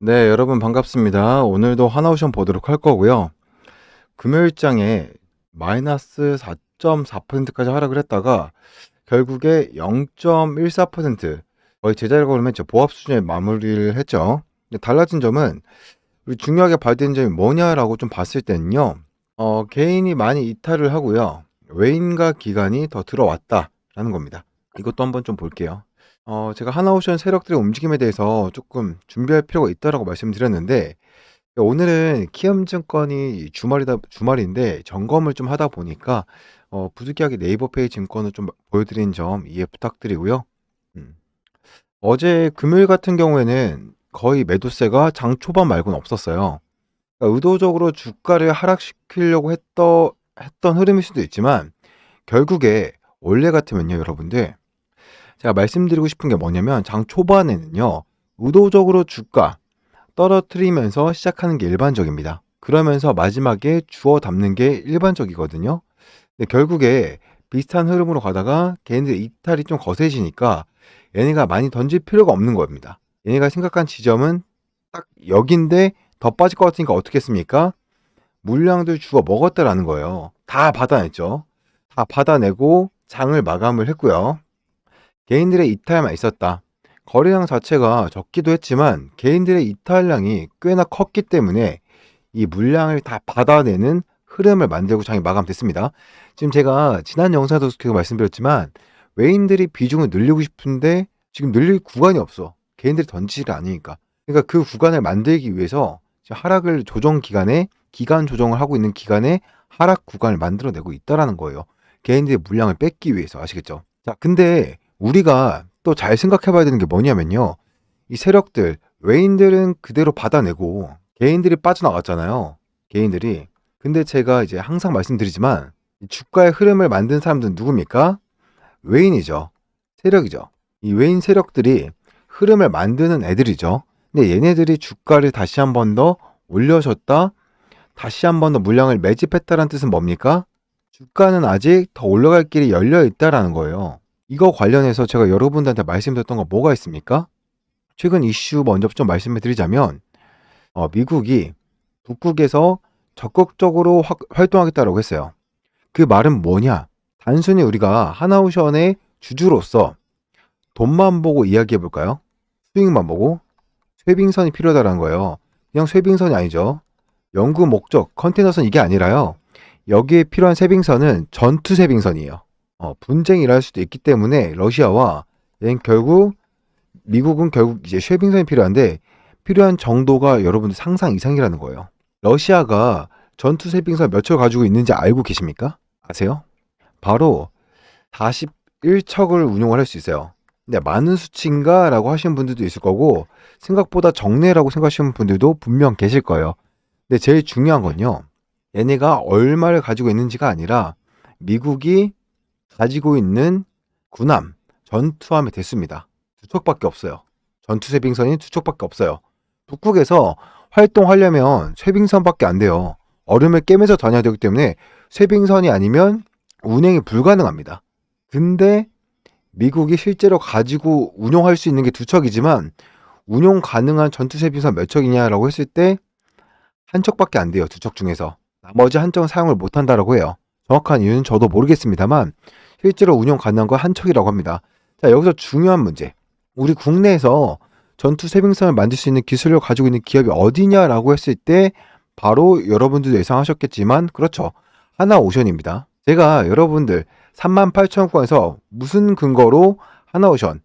네, 여러분 반갑습니다. 오늘도 하나오션 보도록 할 거고요. 금요일장에 마이너스 4.4%까지 하락을 했다가 결국에 0.14% 거의 제자리를 걸음했죠. 보합 수준에 마무리를 했죠. 근데 달라진 점은 우리 중요하게 봐야 되는 점이 뭐냐라고 좀 봤을 때는요. 개인이 많이 이탈을 하고요. 외인과 기관이 더 들어왔다라는 겁니다. 이것도 한번 좀 볼게요. 제가 하나오션 세력들의 움직임에 대해서 조금 준비할 필요가 있다라고 말씀드렸는데 오늘은 키움증권이 주말인데 점검을 좀 하다 보니까 부득이하게 네이버페이 증권을 좀 보여드린 점 이해 부탁드리고요. 음. 어제 금요일 같은 경우에는 거의 매도세가 장 초반 말고는 없었어요. 그러니까 의도적으로 주가를 하락시키려고 했던 흐름일 수도 있지만 결국에 원래 같으면요, 여러분들 제가 말씀드리고 싶은 게 뭐냐면 장 초반에는요, 의도적으로 주가 떨어뜨리면서 시작하는 게 일반적입니다. 그러면서 마지막에 주워 담는 게 일반적이거든요. 근데 결국에 비슷한 흐름으로 가다가 걔네들 이탈이 좀 거세지니까 얘네가 많이 던질 필요가 없는 겁니다. 얘네가 생각한 지점은 딱 여긴데 더 빠질 것 같으니까 어떻게 했습니까? 물량들 주워 먹었다라는 거예요. 다 받아냈죠. 다 받아내고 장을 마감을 했고요. 개인들의 이탈만 있었다. 거래량 자체가 적기도 했지만 개인들의 이탈량이 꽤나 컸기 때문에 이 물량을 다 받아내는 흐름을 만들고 장이 마감됐습니다. 지금 제가 지난 영상에도 계속 말씀드렸지만 외인들이 비중을 늘리고 싶은데 지금 늘릴 구간이 없어. 개인들이 던지지를 않으니까. 그러니까 그 구간을 만들기 위해서 지금 하락을 조정 기간에 기간 조정을 하고 있는 기간에 하락 구간을 만들어내고 있다라는 거예요. 개인들의 물량을 뺏기 위해서. 아시겠죠? 자, 근데 우리가 또 잘 생각해 봐야 되는 게 뭐냐면요. 이 세력들, 외인들은 그대로 받아내고 개인들이 빠져나갔잖아요. 개인들이. 근데 제가 이제 항상 말씀드리지만 이 주가의 흐름을 만든 사람들은 누굽니까? 외인이죠. 세력이죠. 이 외인 세력들이 흐름을 만드는 애들이죠. 근데 얘네들이 주가를 다시 한 번 더 올려줬다. 다시 한 번 더 물량을 매집했다는 뜻은 뭡니까? 주가는 아직 더 올라갈 길이 열려 있다라는 거예요. 이거 관련해서 제가 여러분들한테 말씀드렸던 거 뭐가 있습니까? 최근 이슈 먼저 좀 말씀을 드리자면 미국이 북극에서 적극적으로 활동하겠다라고 했어요. 그 말은 뭐냐? 단순히 우리가 하나오션의 주주로서 돈만 보고 이야기해 볼까요? 수익만 보고 쇠빙선이 필요하다는 거예요. 그냥 쇠빙선이 아니죠. 연구 목적, 컨테이너선 이게 아니라요. 여기에 필요한 쇠빙선은 전투 쇠빙선이에요. 분쟁이 일어날 수도 있기 때문에 러시아와 미국은 결국 이제 쉐빙선이 필요한데 필요한 정도가 여러분들 상상 이상이라는 거예요. 러시아가 전투 쉐빙선 몇 척 가지고 있는지 알고 계십니까? 아세요? 바로 41척을 운용을 할 수 있어요. 근데 많은 수치인가? 라고 하시는 분들도 있을 거고 생각보다 적네라고 생각하시는 분들도 분명 계실 거예요. 근데 제일 중요한 건요. 얘네가 얼마를 가지고 있는지가 아니라 미국이 가지고 있는 군함, 전투함의 대수입니다. 2척밖에 없어요. 전투 쇠빙선이 2척밖에 없어요. 북극에서 활동하려면 쇠빙선밖에 안 돼요. 얼음을 깨면서 다녀야 되기 때문에 쇠빙선이 아니면 운행이 불가능합니다. 근데 미국이 실제로 가지고 운용할 수 있는 게 2척이지만 운용 가능한 전투 쇠빙선 몇 척이냐라고 했을 때 한 척밖에 안 돼요. 2척 중에서. 나머지 한 척은 사용을 못 한다라고 해요. 정확한 이유는 저도 모르겠습니다만 실제로 운용 가능한 건 한 척이라고 합니다. 자, 여기서 중요한 문제. 우리 국내에서 전투 쇠빙선을 만들 수 있는 기술을 가지고 있는 기업이 어디냐라고 했을 때 바로 여러분들도 예상하셨겠지만 그렇죠. 하나오션입니다. 제가 여러분들 38,000원권에서 무슨 근거로 하나오션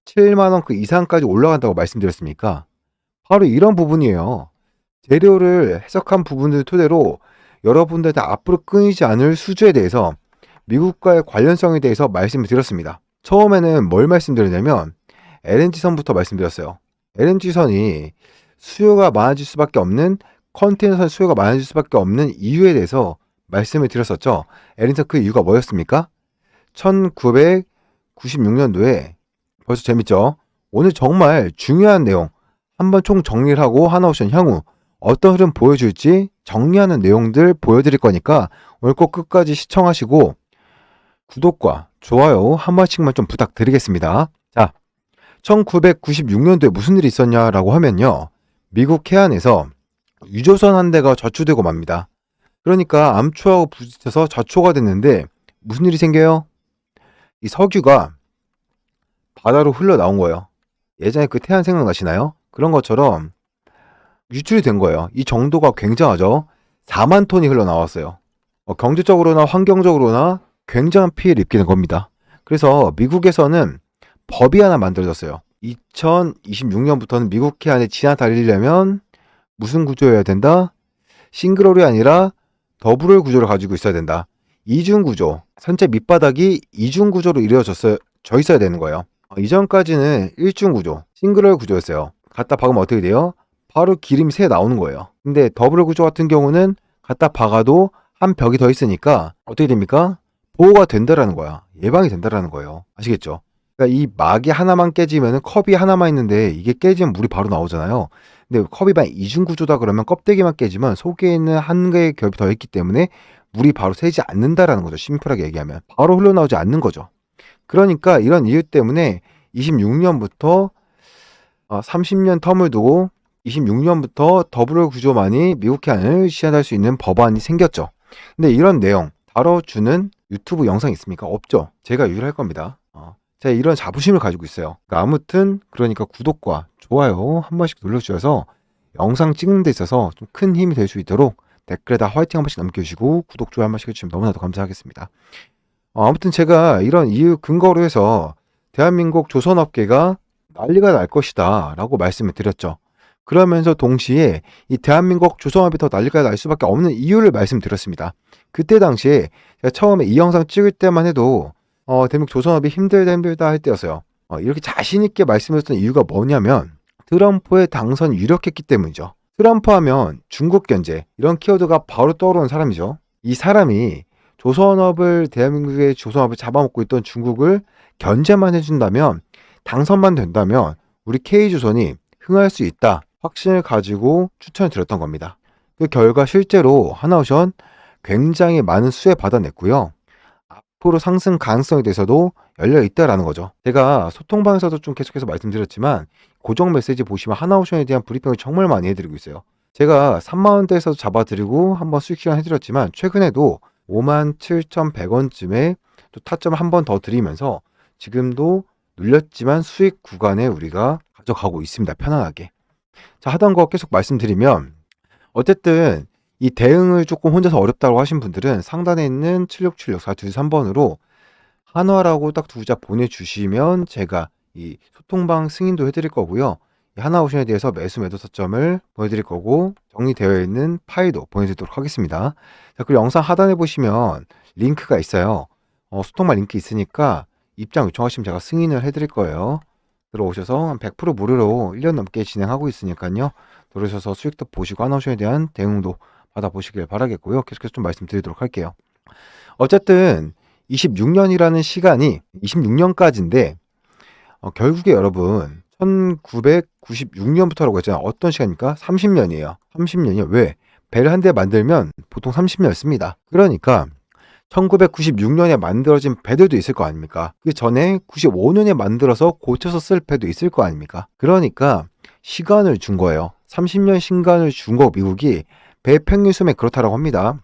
7만원 그 이상까지 올라간다고 말씀드렸습니까? 바로 이런 부분이에요. 재료를 해석한 부분들 토대로 여러분들한테 앞으로 끊이지 않을 수주에 대해서 미국과의 관련성에 대해서 말씀을 드렸습니다. 처음에는 뭘 말씀드렸냐면 LNG선부터 말씀드렸어요. LNG선이 수요가 많아질 수밖에 없는 컨테이너선 수요가 많아질 수밖에 없는 이유에 대해서 말씀을 드렸었죠. LNG선 그 이유가 뭐였습니까? 1996년도에 벌써 재밌죠? 오늘 정말 중요한 내용 한번 총 정리를 하고 하나오션 향후 어떤 흐름 보여줄지 정리하는 내용들 보여드릴 거니까 오늘 꼭 끝까지 시청하시고 구독과 좋아요 한 번씩만 좀 부탁드리겠습니다. 자, 1996년도에 무슨 일이 있었냐라고 하면요. 미국 해안에서 유조선 한 대가 좌초되고 맙니다. 그러니까 암초하고 부딪혀서 좌초가 됐는데 무슨 일이 생겨요? 이 석유가 바다로 흘러나온 거예요. 예전에 그 태안 생각나시나요? 그런 것처럼 유출이 된 거예요. 이 정도가 굉장하죠. 4만 톤이 흘러나왔어요. 경제적으로나 환경적으로나 굉장한 피해를 입게 된 겁니다. 그래서 미국에서는 법이 하나 만들어졌어요. 2026년부터는 미국 해안에 지나 달리려면 무슨 구조여야 된다? 싱글홀이 아니라 더블홀 구조를 가지고 있어야 된다. 이중 구조, 선체 밑바닥이 이중 구조로 이루어져 있어야 되는 거예요. 이전까지는 일중 구조, 싱글홀 구조였어요. 갖다 박으면 어떻게 돼요? 바로 기름이 새 나오는 거예요. 근데 더블홀 구조 같은 경우는 갖다 박아도 한 벽이 더 있으니까 어떻게 됩니까? 보호가 된다라는 거야. 예방이 된다라는 거예요. 아시겠죠? 그러니까 이 막이 하나만 깨지면 컵이 하나만 있는데 이게 깨지면 물이 바로 나오잖아요. 근데 컵이 만 이중 구조다 그러면 껍데기만 깨지면 속에 있는 한 개의 겹이 더 있기 때문에 물이 바로 새지 않는다라는 거죠. 심플하게 얘기하면 바로 흘러나오지 않는 거죠. 그러니까 이런 이유 때문에 26년부터 30년 텀을 두고 26년부터 더블홀 구조만이 미국 해안을 시한할 수 있는 법안이 생겼죠. 근데 이런 내용 다뤄주는 유튜브 영상이 있습니까? 없죠. 제가 유일할 겁니다. 제가 이런 자부심을 가지고 있어요. 아무튼 그러니까 구독과 좋아요 한 번씩 눌러주셔서 영상 찍는 데 있어서 좀 큰 힘이 될 수 있도록 댓글에다 화이팅 한 번씩 남겨주시고 구독, 좋아요 한 번씩 해주시면 너무나도 감사하겠습니다. 아무튼 제가 이런 이유 근거로 해서 대한민국 조선업계가 난리가 날 것이다 라고 말씀을 드렸죠. 그러면서 동시에 이 대한민국 조선업이 더 난리가 날 수밖에 없는 이유를 말씀드렸습니다. 그때 당시에 제가 처음에 이 영상 찍을 때만 해도 대한민국 조선업이 힘들다 할 때였어요. 이렇게 자신있게 말씀드렸던 이유가 뭐냐면 트럼프의 당선이 유력했기 때문이죠. 트럼프 하면 중국 견제 이런 키워드가 바로 떠오르는 사람이죠. 이 사람이 대한민국의 조선업을 잡아먹고 있던 중국을 견제만 해준다면, 당선만 된다면 우리 K조선이 흥할 수 있다 확신을 가지고 추천을 드렸던 겁니다. 그 결과 실제로 하나오션 굉장히 많은 수혜 받아냈고요. 앞으로 상승 가능성에 대해서도 열려 있다라는 거죠. 제가 소통방에서도 좀 계속해서 말씀드렸지만 고정 메시지 보시면 하나오션에 대한 브리핑을 정말 많이 해드리고 있어요. 제가 3만원대에서도 잡아드리고 한번 수익 실현 해드렸지만 최근에도 57,100원쯤에 또 타점을 한 번 더 드리면서 지금도 눌렸지만 수익 구간에 우리가 가져가고 있습니다. 편안하게. 자, 하던 거 계속 말씀드리면 어쨌든 이 대응을 조금 혼자서 어렵다고 하신 분들은 상단에 있는 7676-423번으로 한화라고 딱 두 글자 보내주시면 제가 이 소통방 승인도 해드릴 거고요. 하나오션에 대해서 매수 매도 타점을 보여드릴 거고 정리되어 있는 파일도 보내드리도록 하겠습니다. 자, 그리고 영상 하단에 보시면 링크가 있어요. 소통방 링크 있으니까 입장 요청하시면 제가 승인을 해드릴 거예요. 들어오셔서 한 100% 무료로 1년 넘게 진행하고 있으니까요. 들어오셔서 수익도 보시고 하나오션에 대한 대응도 받아보시길 바라겠고요. 계속해서 좀 말씀드리도록 할게요. 어쨌든 26년이라는 시간이 26년까지인데 결국에 여러분 1996년부터라고 했잖아요. 어떤 시간입니까? 30년이에요. 30년이요. 왜? 배를 한 대 만들면 보통 30년 씁니다. 그러니까 1996년에 만들어진 배들도 있을 거 아닙니까? 그 전에 95년에 만들어서 고쳐서 쓸 배도 있을 거 아닙니까? 그러니까 시간을 준 거예요. 30년 시간을 준 거 미국이 배 평균 수명이 그렇다라고 합니다.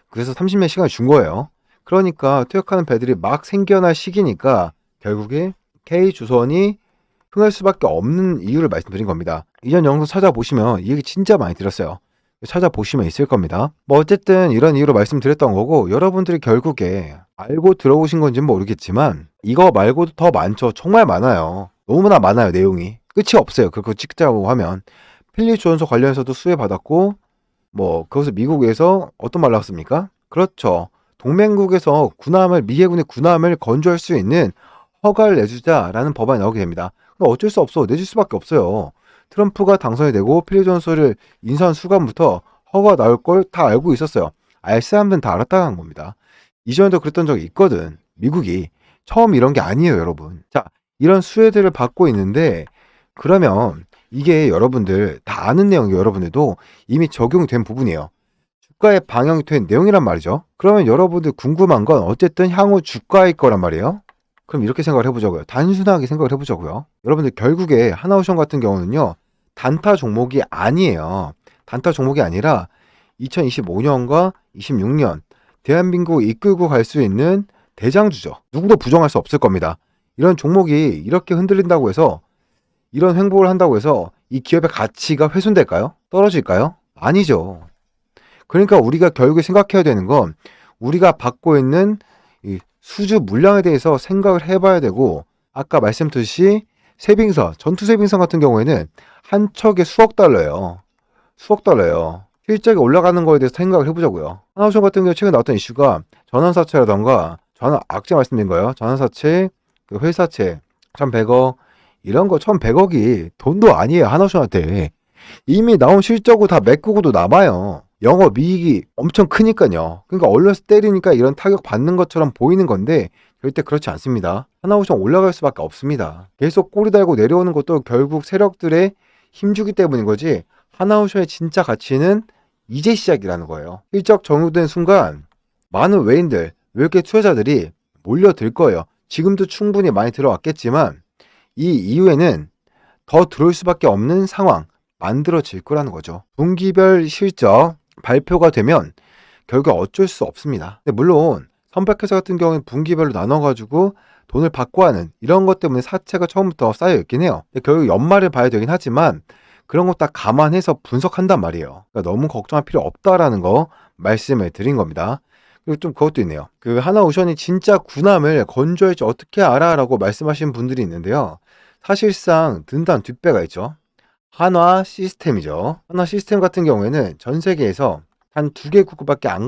그래서 30년 시간을 준 거예요. 그러니까 퇴역하는 배들이 막 생겨날 시기니까 결국에 K조선이 흥할 수밖에 없는 이유를 말씀드린 겁니다. 이전 영상 찾아보시면 이 얘기 진짜 많이 드렸어요. 찾아보시면 있을 겁니다. 뭐 어쨌든 이런 이유로 말씀드렸던 거고 여러분들이 결국에 알고 들어오신 건지는 모르겠지만 이거 말고도 더 많죠. 정말 많아요. 너무나 많아요. 내용이. 끝이 없어요. 그거 찍자고 하면 필리조선소 관련해서도 수혜 받았고 뭐 거기서 미국에서 어떤 말 나왔습니까? 그렇죠. 동맹국에서 미 해군의 군함을 건조할 수 있는 허가를 내주자라는 법안이 나오게 됩니다. 어쩔 수 없어. 내줄 수밖에 없어요. 트럼프가 당선이 되고 필리조선소를 인수한 순간부터 허가 나올 걸 다 알고 있었어요. 알 사람들은 다 알았다는 겁니다. 이전에도 그랬던 적이 있거든. 미국이. 처음 이런 게 아니에요, 여러분. 자, 이런 수혜들을 받고 있는데 그러면 이게 여러분들 다 아는 내용이에요. 여러분들도 이미 적용이 된 부분이에요. 주가에 반영이 된 내용이란 말이죠. 그러면 여러분들 궁금한 건 어쨌든 향후 주가일 거란 말이에요. 그럼 이렇게 생각을 해보자고요. 단순하게 생각을 해보자고요. 여러분들 결국에 하나오션 같은 경우는요. 단타 종목이 아니에요. 단타 종목이 아니라 2025년과 26년 대한민국을 이끌고 갈 수 있는 대장주죠. 누구도 부정할 수 없을 겁니다. 이런 종목이 이렇게 흔들린다고 해서, 이런 횡보를 한다고 해서 이 기업의 가치가 훼손될까요? 떨어질까요? 아니죠. 그러니까 우리가 결국에 생각해야 되는 건, 우리가 받고 있는 이 수주 물량에 대해서 생각을 해봐야 되고, 아까 말씀드렸듯이 세빙선, 전투 세빙선 같은 경우에는 한 척에 수억 달러예요. 수억 달러예요. 실적이 올라가는 거에 대해서 생각을 해보자고요. 하나오션 같은 경우 최근에 나왔던 이슈가 전환사채라던가, 아까 말씀드린 거예요. 전환사채, 그 회사채 1100억, 이런 거 1100억이 돈도 아니에요. 하나오션한테. 이미 나온 실적으로 다 메꾸고도 남아요. 영업이익이 엄청 크니까요. 그러니까 얼려서 때리니까 이런 타격 받는 것처럼 보이는 건데 절대 그렇지 않습니다. 하나오션 올라갈 수밖에 없습니다. 계속 꼬리 달고 내려오는 것도 결국 세력들의 힘주기 때문인 거지, 하나오션의 진짜 가치는 이제 시작이라는 거예요. 실적 정유된 순간 많은 외인들, 외국계 투자자들이 몰려들 거예요. 지금도 충분히 많이 들어왔겠지만 이 이후에는 더 들어올 수밖에 없는 상황 만들어질 거라는 거죠. 분기별 실적 발표가 되면 결국 어쩔 수 없습니다. 근데 물론 선박회사 같은 경우는 분기별로 나눠가지고 돈을 받고 하는 이런 것 때문에 사채가 처음부터 쌓여 있긴 해요. 결국 연말을 봐야 되긴 하지만 그런 거 딱 감안해서 분석한단 말이에요. 그러니까 너무 걱정할 필요 없다라는 거 말씀을 드린 겁니다. 그리고 좀 그것도 있네요. 그 하나오션이 진짜 군함을 건조할지 어떻게 알아? 라고 말씀하시는 분들이 있는데요. 사실상 든든한 뒷배가 있죠. 한화 시스템이죠. 한화 시스템 같은 경우에는 전 세계에서 한 2개국밖에 안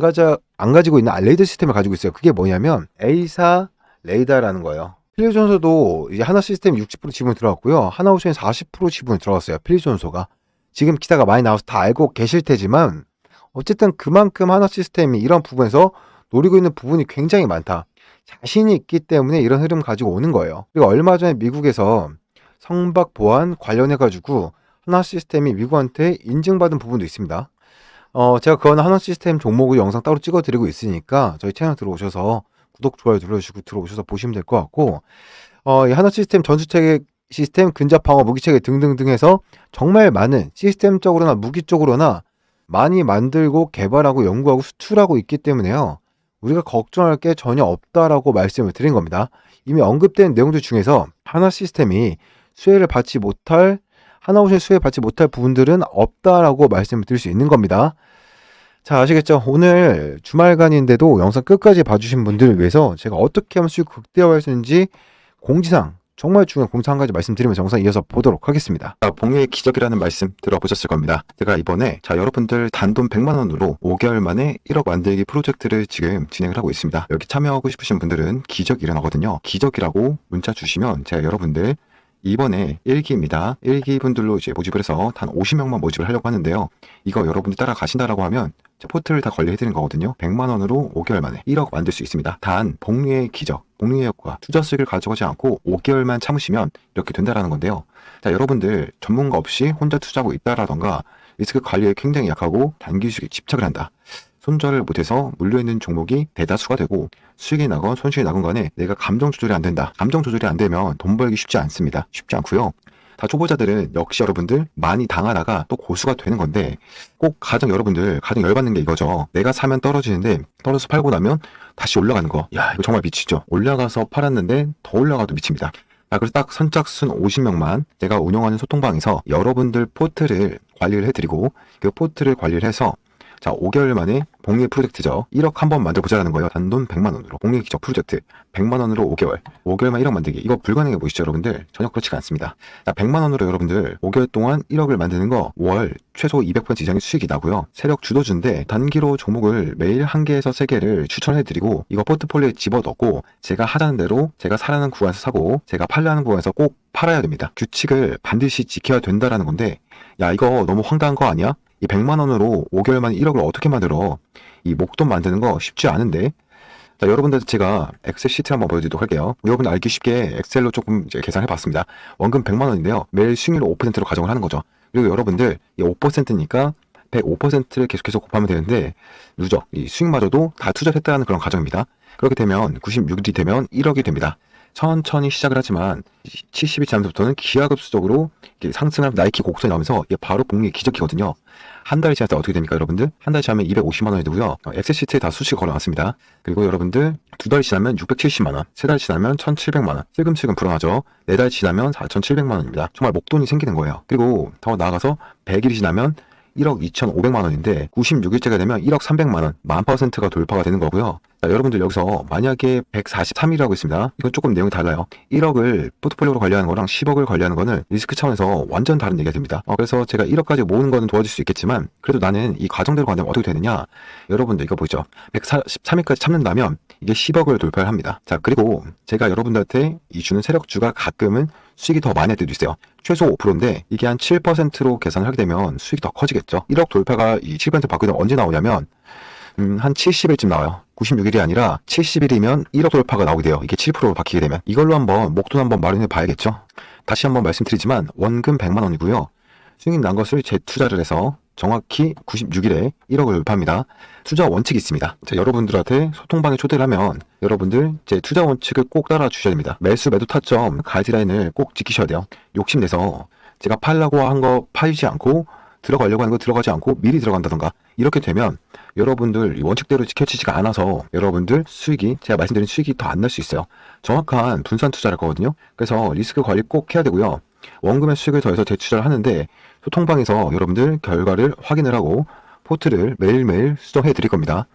가지고 있는 레이더 시스템을 가지고 있어요. 그게 뭐냐면 A사 레이더라는 거예요. 필리존소도 이제 한화 시스템 60% 지분이 들어갔고요. 하나오션이 40% 지분이 들어갔어요. 필리존소가. 지금 기사가 많이 나와서 다 알고 계실 테지만 어쨌든 그만큼 한화 시스템이 이런 부분에서 노리고 있는 부분이 굉장히 많다. 자신이 있기 때문에 이런 흐름 가지고 오는 거예요. 그리고 얼마 전에 미국에서 성박 보안 관련해가지고 한화 시스템이 미국한테 인증받은 부분도 있습니다. 제가 그거는 한화 시스템 종목을 영상 따로 찍어드리고 있으니까 저희 채널 들어오셔서 구독, 좋아요 눌러주시고 들어오셔서 보시면 될 것 같고, 이 한화 시스템 전투체계 시스템, 근접 방어 무기체계 등등등 해서 정말 많은 시스템적으로나 무기 쪽으로나 많이 만들고 개발하고 연구하고 수출하고 있기 때문에요. 우리가 걱정할 게 전혀 없다라고 말씀을 드린 겁니다. 이미 언급된 내용들 중에서 한화 시스템이 하나오션 수혜 받지 못할 부분들은 없다라고 말씀을 드릴 수 있는 겁니다. 자, 아시겠죠? 오늘 주말간인데도 영상 끝까지 봐주신 분들을 위해서 제가 어떻게 하면 수익 극대화할 수 있는지 공지사항, 정말 중요한 공지사항 한 가지 말씀드리면서 영상 이어서 보도록 하겠습니다. 봉유의 기적이라는 말씀 들어보셨을 겁니다. 제가 이번에 여러분들 단돈 100만원으로 5개월 만에 1억 만들기 프로젝트를 지금 진행을 하고 있습니다. 여기 참여하고 싶으신 분들은 기적이 일어나거든요. 기적이라고 문자 주시면 제가 여러분들 이번에 1기입니다. 1기 분들로 이제 모집을 해서 단 50명만 모집을 하려고 하는데요. 이거 여러분들 따라가신다라고 하면 포트를 다 관리해드린 거거든요. 100만원으로 5개월 만에 1억 만들 수 있습니다. 단 복리의 기적, 복리의 효과, 투자 수익을 가져가지 않고 5개월만 참으시면 이렇게 된다라는 건데요. 자, 여러분들 전문가 없이 혼자 투자하고 있다라던가 리스크 관리에 굉장히 약하고 단기 수익에 집착을 한다. 손절을 못해서 물려있는 종목이 대다수가 되고 수익이 나건 손실이 나건 간에 내가 감정 조절이 안 된다. 감정 조절이 안 되면 돈 벌기 쉽지 않습니다. 쉽지 않고요. 다 초보자들은 역시 여러분들 많이 당하다가 또 고수가 되는 건데, 꼭 여러분들 가장 열받는 게 이거죠. 내가 사면 떨어지는데 떨어져서 팔고 나면 다시 올라가는 거. 야, 이거 정말 미치죠. 올라가서 팔았는데 더 올라가도 미칩니다. 자, 그래서 딱 선착순 50명만 제가 운영하는 소통방에서 여러분들 포트를 관리를 해드리고, 그 포트를 관리를 해서 자, 5개월 만에 복리 프로젝트죠. 1억 한번 만들어보자라는 거예요. 단돈 100만원으로. 복리 기적 프로젝트. 100만원으로 5개월만 1억 만들기. 이거 불가능해 보이시죠, 여러분들? 전혀 그렇지가 않습니다. 자, 100만원으로 여러분들 5개월 동안 1억을 만드는 거 월 최소 200% 이상의 수익이 나고요. 세력 주도주인데 단기로 종목을 매일 1개에서 3개를 추천해드리고, 이거 포트폴리오에 집어넣고 제가 하자는 대로 제가 사라는 구간에서 사고 제가 팔라는 구간에서 꼭 팔아야 됩니다. 규칙을 반드시 지켜야 된다라는 건데, 야, 이거 너무 황당한 거 아니야? 이 100만원으로 5개월 만에 1억을 어떻게 만들어? 이 목돈 만드는 거 쉽지 않은데. 자, 여러분들 제가 엑셀 시트 한번 보여드리도록 할게요. 여러분 알기 쉽게 엑셀로 조금 이제 계산해 봤습니다. 원금 100만원인데요. 매일 수익률 5%로 가정을 하는 거죠. 그리고 여러분들 이 5%니까 105%를 계속 곱하면 되는데, 누적 이 수익마저도 다 투자했다는 그런 가정입니다. 그렇게 되면 96일이 되면 1억이 됩니다. 천천히 시작을 하지만 70일 지나면서부터는 기하급수적으로 이렇게 상승을 나이키 곡선이 나오면서 이게 바로 복리의 기적이거든요. 한 달이 지났을 때 어떻게 됩니까, 여러분들? 한 달 지나면 250만 원이 되고요. 엑셀 시트에 다 수식을 걸어놨습니다. 그리고 여러분들 두 달 지나면 670만 원, 세 달 지나면 1,700만 원, 슬금슬금 불어나죠. 네 달 지나면 4,700만 원입니다. 정말 목돈이 생기는 거예요. 그리고 더 나아가서 100일이 지나면 1억 2,500만 원인데 96일째가 되면 1억 300만 원, 10,000%가 돌파가 되는 거고요. 자, 여러분들 여기서 만약에 143이라고 있습니다. 이건 조금 내용이 달라요. 1억을 포트폴리오로 관리하는 거랑 10억을 관리하는 거는 리스크 차원에서 완전 다른 얘기가 됩니다. 그래서 제가 1억까지 모으는 거는 도와줄 수 있겠지만 그래도 나는 이 과정대로 간다면 어떻게 되느냐, 여러분들 이거 보이죠? 143일까지 참는다면 이게 10억을 돌파를 합니다. 자, 그리고 제가 여러분들한테 이 주는 세력주가 가끔은 수익이 더 많이 할 때도 있어요. 최소 5%인데 이게 한 7%로 계산을 하게 되면 수익이 더 커지겠죠. 1억 돌파가 이 7% 바뀌면 언제 나오냐면 한 70일쯤 나와요. 96일이 아니라 70일이면 1억 돌파가 나오게 돼요. 이게 7%로 바뀌게 되면. 이걸로 한번 목돈 한번 마련해 봐야겠죠. 다시 한번 말씀드리지만 원금 100만 원이고요. 수익이 난 것을 재투자를 해서 정확히 96일에 1억을 돌파합니다. 투자 원칙이 있습니다. 자, 여러분들한테 소통방에 초대를 하면 여러분들 제 투자 원칙을 꼭 따라 주셔야 됩니다. 매수 매도 타점 가이드라인을 꼭 지키셔야 돼요. 욕심내서 제가 팔려고 한 거 팔지 않고 들어가려고 하는 거 들어가지 않고 미리 들어간다던가 이렇게 되면 여러분들 원칙대로 지켜지지가 않아서 여러분들 수익이, 제가 말씀드린 수익이 더 안 날 수 있어요. 정확한 분산 투자를 거거든요. 그래서 리스크 관리 꼭 해야 되고요. 원금의 수익을 더해서 재투자를 하는데 소통방에서 여러분들 결과를 확인을 하고 포트를 매일매일 수정해 드릴 겁니다.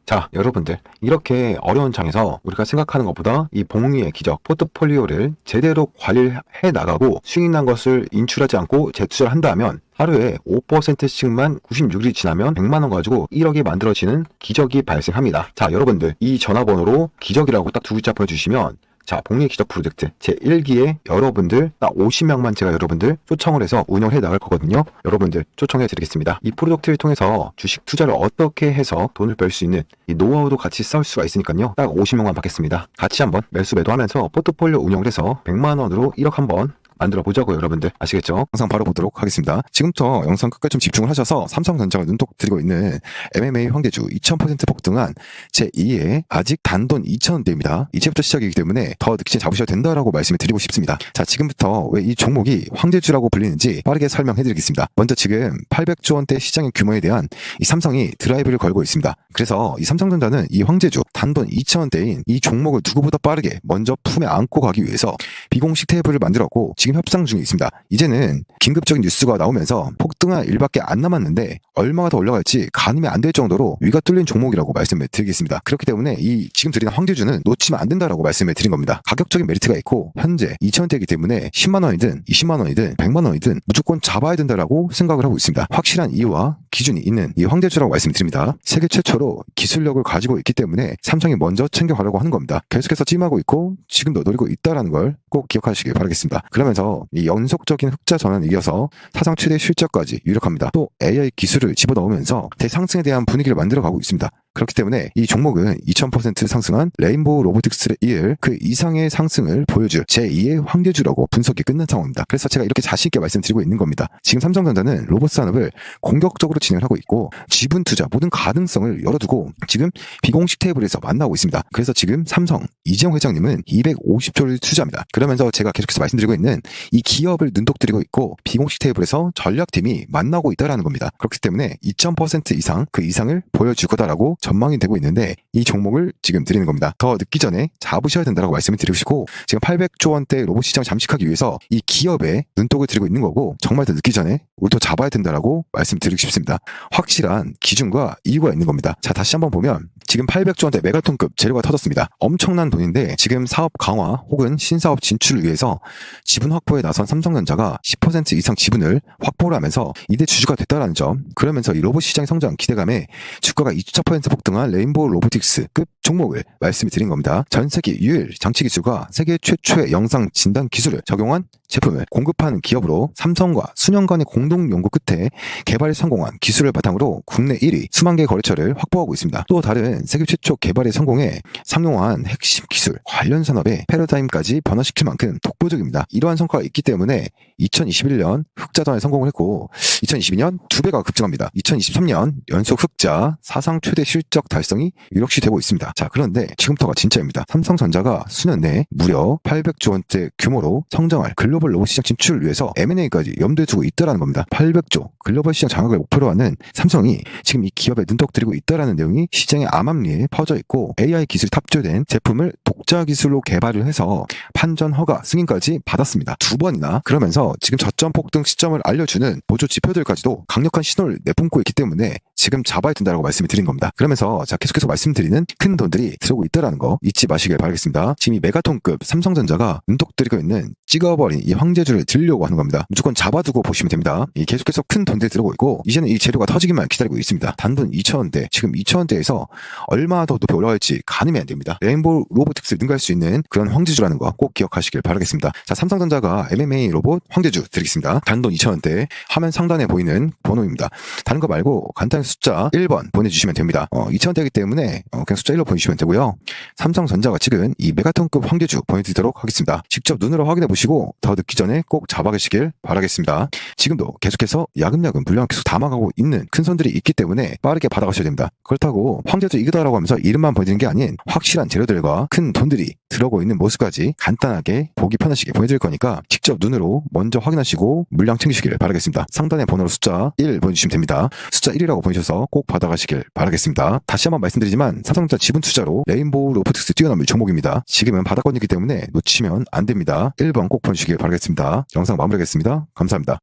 자, 여러분들 이렇게 어려운 장에서 우리가 생각하는 것보다 이 복리의 기적 포트폴리오를 제대로 관리해 나가고 수익 난 것을 인출하지 않고 재투자를 한다면 하루에 5%씩만 96일이 지나면 100만 원 가지고 1억이 만들어지는 기적이 발생합니다. 자, 여러분들 이 전화번호로 기적이라고 딱 두 글자 보내주시면 자, 복리의 기적 프로젝트 제1기에 여러분들 딱 50명만 제가 여러분들 초청을 해서 운영해 나갈 거거든요. 여러분들 초청해 드리겠습니다. 이 프로젝트를 통해서 주식 투자를 어떻게 해서 돈을 벌 수 있는 이 노하우도 같이 쌓을 수가 있으니까요. 딱 50명만 받겠습니다. 같이 한번 매수 매도하면서 포트폴리오 운영을 해서 100만 원으로 1억 한번 만들어 보자고요, 여러분들. 아시겠죠? 영상 바로 보도록 하겠습니다. 지금부터 영상 끝까지 좀 집중을 하셔서 삼성전자가 눈독 들이고 있는 MMA 황대주 2000% 폭등한 제2의 아직 단돈 2,000원대입니다. 이제부터 시작이기 때문에 더 늦게 잡으셔도 된다라고 말씀을 드리고 싶습니다. 자, 지금부터 왜 이 종목이 황대주라고 불리는지 빠르게 설명해 드리겠습니다. 먼저 지금 800조 원대 시장의 규모에 대한 이 삼성이 드라이브를 걸고 있습니다. 그래서 이 삼성전자는 이 황대주 단돈 2,000원대인 이 종목을 누구보다 빠르게 먼저 품에 안고 가기 위해서 비공식 테이블을 만들었고 지금 협상 중에 있습니다. 이제는 긴급적인 뉴스가 나오면서 폭등할 일밖에 안 남았는데 얼마가 더 올라갈지 가늠이 안 될 정도로 위가 뚫린 종목이라고 말씀을 드리겠습니다. 그렇기 때문에 이 지금 드리는 황대주는 놓치면 안 된다라고 말씀을 드린 겁니다. 가격적인 메리트가 있고 현재 2,000원대이기 때문에 10만 원이든 20만 원이든 100만 원이든 무조건 잡아야 된다라고 생각을 하고 있습니다. 확실한 이유와 기준이 있는 이 황대주라고 말씀드립니다. 세계 최초로 기술력을 가지고 있기 때문에 삼성이 먼저 챙겨가려고 하는 겁니다. 계속해서 찜하고 있고 지금도 노리고 있다라는 걸 꼭 기억하시길 바라겠습니다. 그러면서 이 연속적인 흑자 전환에 이어서 사상 최대 실적까지 유력합니다. 또 AI 기술을 집어넣으면서 대상승에 대한 분위기를 만들어가고 있습니다. 그렇기 때문에 이 종목은 2000% 상승한 레인보우 로보틱스를 이을 그 이상의 상승을 보여줄 제2의 황대주라고 분석이 끝난 상황입니다. 그래서 제가 이렇게 자신있게 말씀드리고 있는 겁니다. 지금 삼성전자는 로봇 산업을 공격적으로 진행하고 있고 지분 투자 모든 가능성을 열어두고 지금 비공식 테이블에서 만나고 있습니다. 그래서 지금 삼성 이재용 회장님은 250조를 투자합니다. 그러면서 제가 계속해서 말씀드리고 있는 이 기업을 눈독 들이고 있고 비공식 테이블에서 전략팀이 만나고 있다라는 겁니다. 그렇기 때문에 2000% 이상 그 이상을 보여줄 거다라고 전망이 되고 있는데 이 종목을 지금 드리는 겁니다. 더 늦기 전에 잡으셔야 된다고 말씀을 드리고 싶고 지금 800조 원대 로봇 시장 잠식하기 위해서 이 기업에 눈독을 들이고 있는 거고 정말 더 늦기 전에 우리 또 잡아야 된다라고 말씀드리고 싶습니다. 확실한 기준과 이유가 있는 겁니다. 자, 다시 한번 보면 지금 800조 원대 메가톤급 재료가 터졌습니다. 엄청난 돈인데 지금 사업 강화 혹은 신사업 진출을 위해서 지분 확보에 나선 삼성전자가 10% 이상 지분을 확보를 하면서 이대 주주가 됐다라는 점, 그러면서 이 로봇 시장 성장 기대감에 주가가 2.4% 폭등한 레인보우 로보틱스급 종목을 말씀을 드린 겁니다. 전 세계 유일 장치 기술과 세계 최초의 영상 진단 기술을 적용한 제품을 공급하는 기업으로 삼성과 수년간의 공동 연구 끝에 개발에 성공한 기술을 바탕으로 국내 1위 수만 개 거래처를 확보하고 있습니다. 또 다른 세계 최초 개발에 성공해 상용화한 핵심 기술, 관련 산업의 패러다임까지 변화시킬 만큼 독보적입니다. 이러한 성과가 있기 때문에 2021년 흑자전에 성공을 했고 2022년 2배가 급증합니다. 2023년 연속 흑자, 사상 최대 실적 달성이 유력시 되고 있습니다. 자, 그런데 지금부터가 진짜입니다. 삼성전자가 수년 내에 무려 800조 원대 규모로 성장할 글로벌 로봇 시장 진출을 위해서 M&A까지 염두에 두고 있다는 겁니다. 800조 글로벌 시장 장악을 목표로 하는 삼성이 지금 이 기업에 눈독 들이고 있다는 내용이 시장의 암암리에 퍼져 있고 AI 기술이 탑재된 제품을 독자 기술로 개발을 해서 판전 허가 승인까지 받았습니다. 2번이나. 그러면서 지금 저점 폭등 시점을 알려주는 보조 지표들까지도 강력한 신호를 내뿜고 있기 때문에 지금 잡아야 된다고 말씀을 드린 겁니다. 그러면서 계속해서 말씀드리는 큰 돈들이 들어오고 있다는 거 잊지 마시길 바라겠습니다. 지금 이 메가톤급 삼성전자가 눈독 들이고 있는 찍어버린 이 황제줄을 들려고 하는 겁니다. 무조건 잡아두고 보시면 됩니다. 계속해서 큰 돈들이 들어오고 있고 이제는 이 재료가 터지기만 기다리고 있습니다. 단돈 2,000원대, 지금 2,000원대에서 얼마나 더 높이 올라갈지 가늠이 안 됩니다. 레인보우 로보틱스를 능가할 수 있는 그런 황제주라는 거 꼭 기억하시길 바라겠습니다. 자, 삼성전자가 MMA 로봇 황제주 드리겠습니다. 단돈 2,000원대, 화면 상단에 보이는 번호입니다. 다른 거 말고 간단히 숫자 1번 보내주시면 됩니다. 2,000원대이기 때문에 그냥 숫자 1로 보내주시면 되고요. 삼성전자가 찍은 이 메가톤급 황제주 보내드리도록 하겠습니다. 직접 눈으로 확인해 보시고 더 늦기 전에 꼭 잡아가시길 바라겠습니다. 지금도 계속해서 야금야금 물량 계속 담아가고 있는 큰 손들이 있기 때문에 빠르게 받아가셔야 됩니다. 그렇다고 황제주 이거다라고 하면서 이름만 보여드리는 게 아닌 확실한 재료들과 큰 돈들이 들어오고 있는 모습까지 간단하게 보기 편하시게 보여드릴 거니까 직접 눈으로 먼저 확인하시고 물량 챙기시길 바라겠습니다. 상단의 번호로 숫자 1 보내주시면 됩니다. 숫자 1이라고 보내주셔서 꼭 받아가시길 바라겠습니다. 다시 한번 말씀드리지만 삼성전자 지분 투자로 레인보우 로보틱스 뛰어넘을 종목입니다. 지금은 바닥권이기 때문에 놓치면 안 됩니다. 1번 꼭 보내주시길 바라겠습니다. 영상 마무리하겠습니다. 감사합니다.